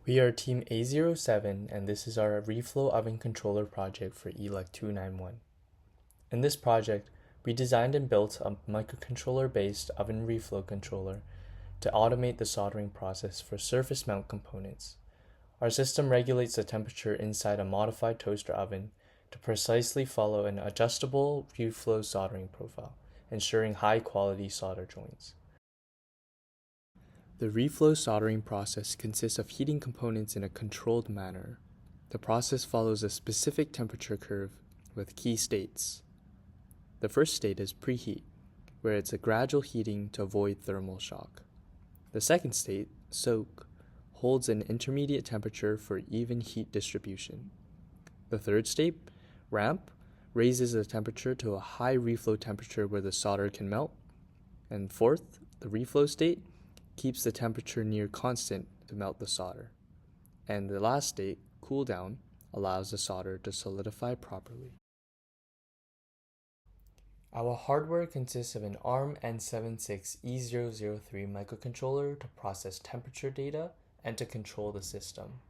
We are Team A07 and this is our Reflow oven controller project for ELEC 291. In this project, we designed and built a microcontroller-based oven reflow controller to automate the soldering process for surface mount components. Our system regulates the temperature inside a modified toaster oven to precisely follow an adjustable reflow soldering profile, ensuring high-quality solder joints. The reflow soldering process consists of heating components in a controlled manner. The process follows a specific temperature curve with key states. The first state is preheat, where it's a gradual heating to avoid thermal shock. The second state, soak, holds an intermediate temperature for even heat distribution. The third state, ramp, raises the temperature to a high reflow temperature where the solder can melt. And fourth, the reflow state, keeps the temperature near constant to melt the solder. And the last state, cool down, allows the solder to solidify properly. Our hardware consists of an ARM N76E003 microcontroller to process temperature data and to control the system.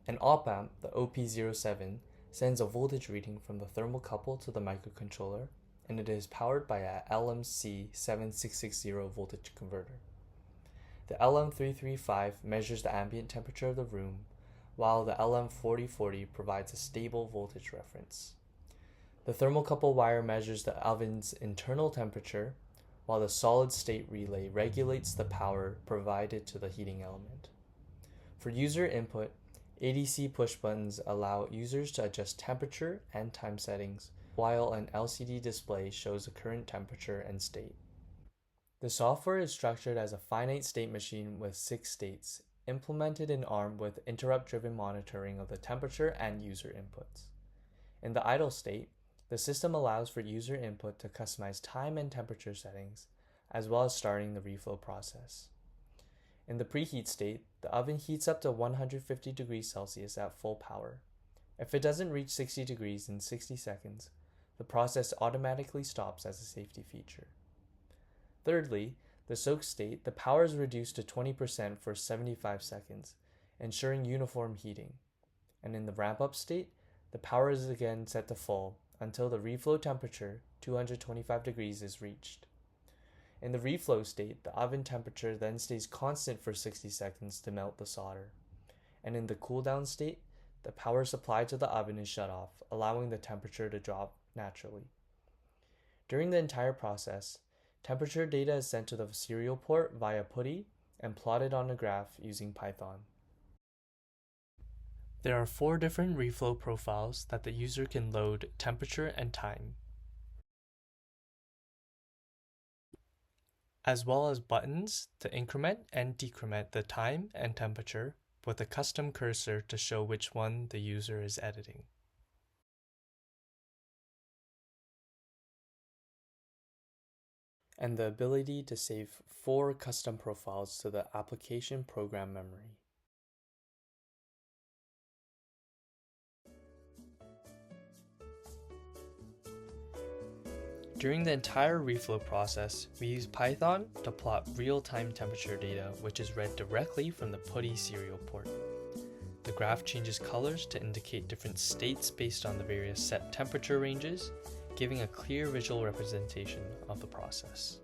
An op-amp, the OP07, sends a voltage reading from the thermocouple to the microcontroller, and it is powered by a LMC7660 voltage converter. The LM335 measures the ambient temperature of the room, while the LM4040 provides a stable voltage reference. The thermocouple wire measures the oven's internal temperature, while the solid-state relay regulates the power provided to the heating element. For user input, ADC push buttons allow users to adjust temperature and time settings, while an LCD display shows the current temperature and state. The software is structured as a finite state machine with 6 states, implemented in ARM with interrupt-driven monitoring of the temperature and user inputs. In the idle state, the system allows for user input to customize time and temperature settings, as well as starting the reflow process. In the preheat state, the oven heats up to 150 degrees Celsius at full power. If it doesn't reach 60 degrees in 60 seconds, the process automatically stops as a safety feature. Thirdly, the soak state, the power is reduced to 20% for 75 seconds, ensuring uniform heating. And in the ramp-up state, the power is again set to full until the reflow temperature, 225 degrees, is reached. In the reflow state, the oven temperature then stays constant for 60 seconds to melt the solder. And in the cool-down state, the power supply to the oven is shut off, allowing the temperature to drop naturally. During the entire process, temperature data is sent to the serial port via PuTTY and plotted on a graph using Python. There are 4 different reflow profiles that the user can load temperature and time, as well as buttons to increment and decrement the time and temperature with a custom cursor to show which one the user is editing. And the ability to save 4 custom profiles to the application program memory. During the entire reflow process, we use Python to plot real-time temperature data, which is read directly from the PuTTY serial port. The graph changes colors to indicate different states based on the various set temperature ranges, giving a clear visual representation of the process.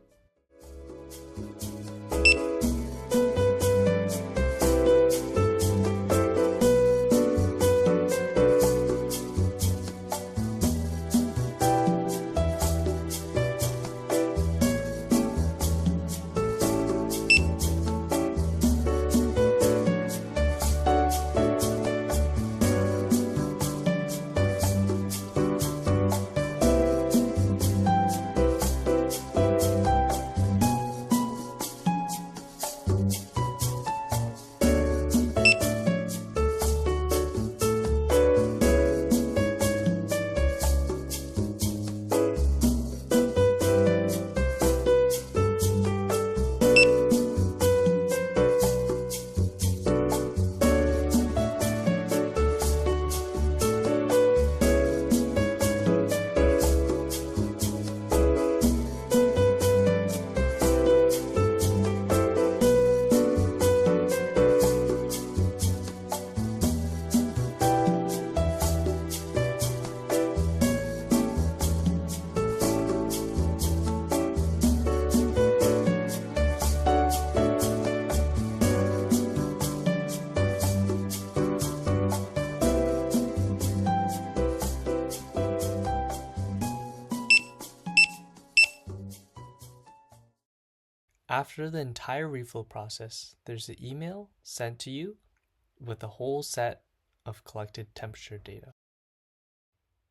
After the entire reflow process, there's an email sent to you with a whole set of collected temperature data.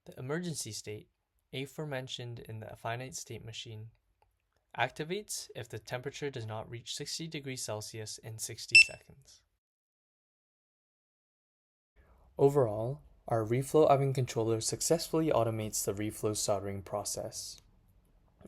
The emergency state, aforementioned in the finite state machine, activates if the temperature does not reach 60 degrees Celsius in 60 seconds. Overall, our reflow oven controller successfully automates the reflow soldering process.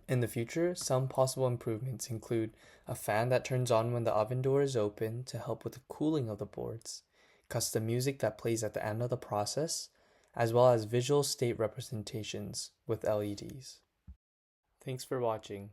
In the future, some possible improvements include a fan that turns on when the oven door is open to help with the cooling of the boards, custom music that plays at the end of the process, as well as visual state representations with LEDs. Thanks for watching.